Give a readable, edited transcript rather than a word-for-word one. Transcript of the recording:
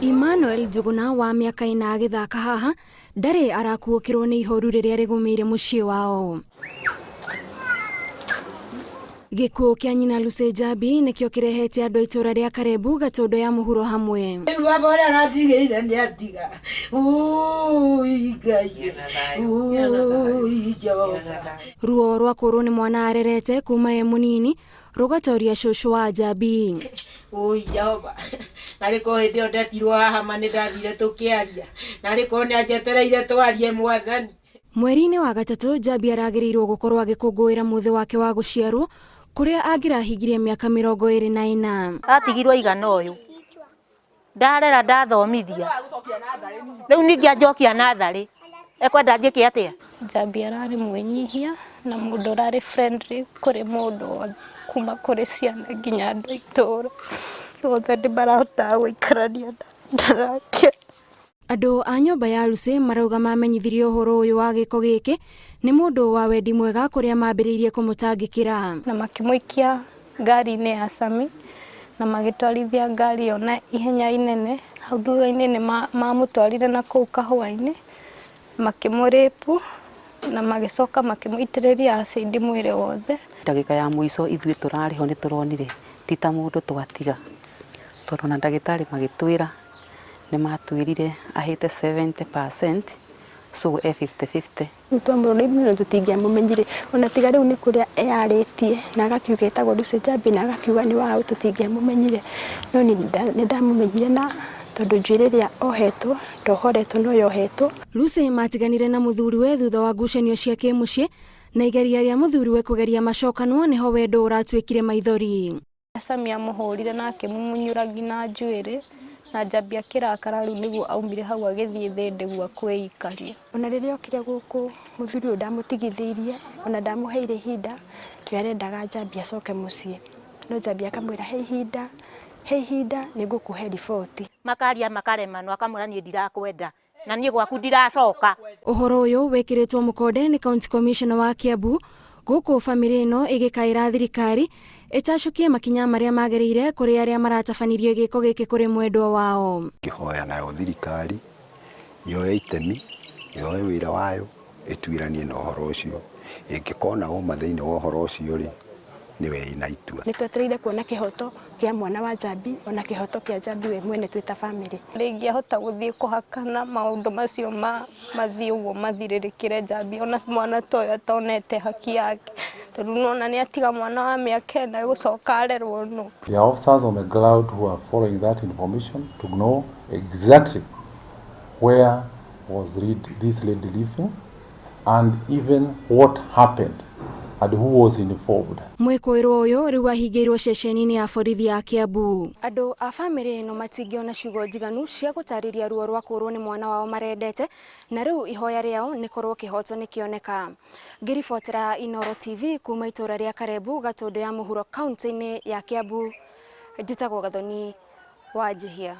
Emmanuel Njuguna wa miaka ina agithaka haha ndari arakuukirwo ni ihoru riria rigumire mucii wao. Gikuo kia nyina Lucy Njambi nikio kirehete andu itura ria Karebu Gatondo ya muhuro hamwe. Ruo rwa kuru ni mwana arerete kuma e munini rugatoria shushu wa Njambi. Jehova nariko hindi ondetirwo haha mani ndathire tukiaria nariko ni anjetereire twarie Mwathani. Mweri-ini wa gatatu Njambi aragirirwo gukorwo agikungũira muthi wake wa guciarwo kuria angirahingirie miaka 24. Atigirwo igana uyu ndarera ndathomithia riu ningi anjokia nathari ekwenda njike atia. Njambi arari mwinyihia na mundu arari friendly kuri mundu kuma kuri ciana nginya andu itura othe ndimarahota guikarania ndarake. Andu a nyumba ya Lucy marauga mamenyithirie uhoro uyu wa giko giki ni mundu wa wendi mwega kuria mambiriirie kumutangikira na makimuikia ngari-ini ya Sami na magitwarithia ngari ona ihenya inene. Hau thutha-ini ni mamutwarire na kuu kahua-ini makimuripu na magicoka makimuitiriria acidi mwire wothe. Ndagika ya muico ithui turariho ni turonire tita mundu twatiga turona ndagitari magitwira ni matwirire ahite 70% so 50-50. Twambo rimwe tutingia mumenyire ona tiga riu ni kuria eyaritie na agakiuga etagwo Lucy Njambi na agakiuga ni wao tutingia mumenyire no ni ndamumenyire na tondu njwiriria ohetwo ndohoretwo no yohetwo. Lucy matiganire na muthuriwe thutha wa ngucanio cia kimucii na igeria ria muthuriwe kugeria macokanwo niho wendo uratwikire maithori. Sami amuhurire na akimumunyura ngina njwiri na Njambi akirakara riu niguo aumire hau agithie thi ndigua kwĩikaria. Ona riria okire guku muthuri uyu ndamutigithirie ona ndamuheire ihinda yarendaga Njambi acoke mucii no Njambi akamwira he ihinda nigukuhe riboti. Makaria makaremano akamwira ni ndirakwenda na nie gwaku ndiracoka. Uhoro uyu wikiritwo mukonde ni County Commissioner wa Kiambu guku family ino igikaira thirikari itacukie makinya maria magirire kuri aria maratabanirie giko giki kuri mwendwa wao. Kihoya nayo thirikari yoe itemi yoe wira wayo itwiranie na uhoro ucio ingikona uma thiini wa uhoro ucio ri niwe ina itua. Nitwetereire kuona kihoto kia mwana wa Njambi ona kihoto kia Njambi we mwene twita family. Ndingiahota guthie kuhakana maundu macio mathie uguo mathiririkire Njambi ona mwana toyo atonete haki yake tondu nona ni atiga mwana wa miaka 9 gucoka arerwo no. The officers on the ground who are following that information to know exactly where was this lady living and even what happened and who was involved. Mwikoirwo uyu riu ahingirwo ceceni-ini ya borithi ya Kiambu. Andu a family ino matingiona ciugo njiganu cia gutariria ruo rwa kurwo ni mwana wao marendete na riu ihoya riao ni korwo kihoto ni kioneka. Ngiribotera Inooro TV kuma itura ria Karebu Gatondo ya muhuro kaunti-ini ya Kiambu. Njitagwo Gathoni wa Njihia.